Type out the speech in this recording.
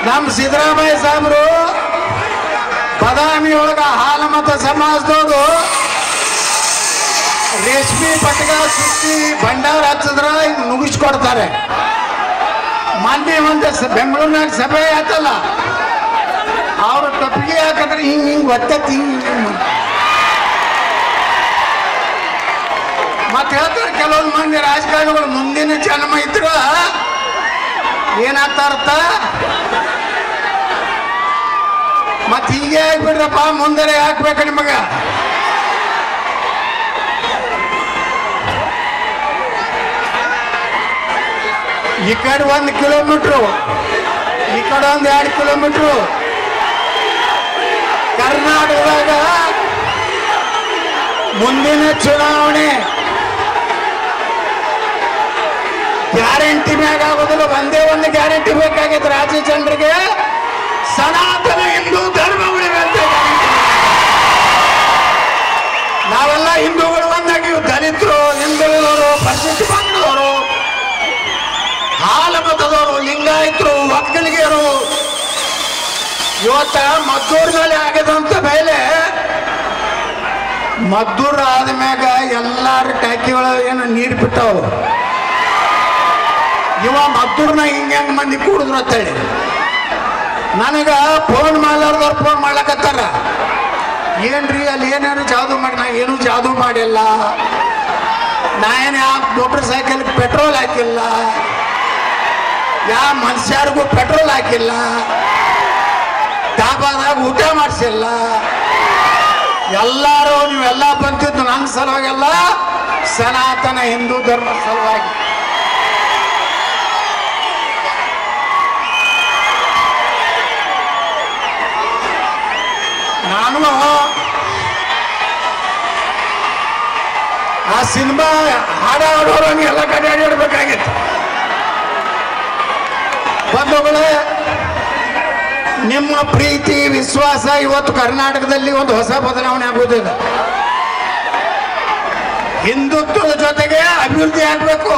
ನಮ್ಮ ಸಿದ್ದರಾಮಯ್ಯ ಸಾಹೇಬರು ಬದಾಮಿಯೊಳಗ ಹಾಲು ಮತ ಸಮಾಜದವರು ರೇಷ್ಮೆ ಪಟಕ ಸುತ್ತಿ ಭಂಡಾರ ಹಚ್ಚಿದ್ರ ಹಿಂಗೆ ನುಗ್ಗಿಸ್ಕೊಡ್ತಾರೆ. ಮೊನ್ನೆ ಒಂದು ಬೆಂಗಳೂರಿನಾಗ ಸಭೆ ಆಯ್ತಲ್ಲ, ಅವ್ರ ತಪ್ಪಿಗೆ ಹಾಕಿದ್ರೆ ಹಿಂಗೆ ಒತ್ತತ್ತಿ ಮತ್ತೆ ಹೇಳ್ತಾರೆ ಕೆಲವೊಂದು ಮಂದಿ ರಾಜಕಾರಣಿಗಳು ಮುಂದಿನ ಜನ್ಮ ಇದ್ರ ಏನಾಗ್ತಾರತ್ತ ಮತ್ತೆ ಹೀಗೆ ಆಗ್ಬಿಡ್ರಪ್ಪ, ಮುಂದೆ ಹಾಕ್ಬೇಕ ನಿಮಗ. ಈ ಕಡೆ 1 ಕಿಲೋಮೀಟ್ರು, ಈ ಕಡೆ 2 ಕಿಲೋಮೀಟ್ರು. ಕರ್ನಾಟಕದಾಗ ಮುಂದಿನ ಚುನಾವಣೆ ಗ್ಯಾರಂಟಿ ಮ್ಯಾಗ ಆಗೋದಿಲ್ಲ, ಒಂದೇ ಒಂದು ಗ್ಯಾರಂಟಿ ಬೇಕಾಗಿತ್ತು ರಾಜ್ಯ ಜನರಿಗೆ, ಸನಾತನ ಹಿಂದೂ ಧರ್ಮ ಉಳಿಬೇಕ. ನಾವೆಲ್ಲ ಹಿಂದೂಗಳು ಒಂದಾಗಿ ದಲಿತರು, ಹಿಂದುಳಿದವರು, ಪರಿಶಿಷ್ಟ ಪಂಗಡದವರು, ಹಾಲು ಮತದವರು, ಲಿಂಗಾಯತರು, ಒಕ್ಕಲಿಗರು, ಇವತ್ತ ಮದ್ದೂರಿನಲ್ಲಿ ಆಗದಂತ ಮೇಲೆ ಮದ್ದೂರು ಆದ್ಮ್ಯಾಗ ಎಲ್ಲಾರ ಟ್ಯಾಕಿಗಳ ಏನು ನೀರು ಬಿಟ್ಟವು. ಇವ ಮದ್ದೂರ್ನ ಹಿಂಗೆ ಮಂದಿ ಕೂಡಿದ್ರು ಅಂತೇಳಿ ನನಗ ಫೋನ್ ಮಾಡ್ಲಾರ್ದವ್ರು ಫೋನ್ ಮಾಡ್ಲಕತ್ತಾರ. ಏನ್ರಿ ಅಲ್ಲಿ ಏನೇನು ಜಾದು ಮಾಡಿ? ನಾ ಏನು ಜಾದು ಮಾಡಿಲ್ಲ, ನಾ ಏನು ಯಾವ ಮೋಟರ್ ಸೈಕಲ್ ಪೆಟ್ರೋಲ್ ಹಾಕಿಲ್ಲ, ಯಾವ ಮನುಷ್ಯರಿಗೂ ಪೆಟ್ರೋಲ್ ಹಾಕಿಲ್ಲ, ಡಾಬಾದಾಗ ಊಟ ಮಾಡಿಸಿಲ್ಲ. ಎಲ್ಲರೂ ನೀವೆಲ್ಲ ಬಂತಿದ್ದು ನನ್ನ ಸಲುವಾಗೆಲ್ಲ, ಸನಾತನ ಹಿಂದೂ ಧರ್ಮ ಸಲುವಾಗಿ. ನಾನು ಆ ಸಿನಿಮಾ ಹಾಡ ಹಾಡೋರಂಗೆ ಎಲ್ಲ ಕಡೆ ಅಡ್ಡಾಡ್ಬೇಕಾಗಿತ್ತು. ಬಂಧುಗಳೇ, ನಿಮ್ಮ ಪ್ರೀತಿ ವಿಶ್ವಾಸ ಇವತ್ತು ಕರ್ನಾಟಕದಲ್ಲಿ ಒಂದು ಹೊಸ ಬದಲಾವಣೆ ಆಗುವುದಿಲ್ಲ. ಹಿಂದುತ್ವದ ಜೊತೆಗೆ ಅಭಿವೃದ್ಧಿ ಆಗಬೇಕು.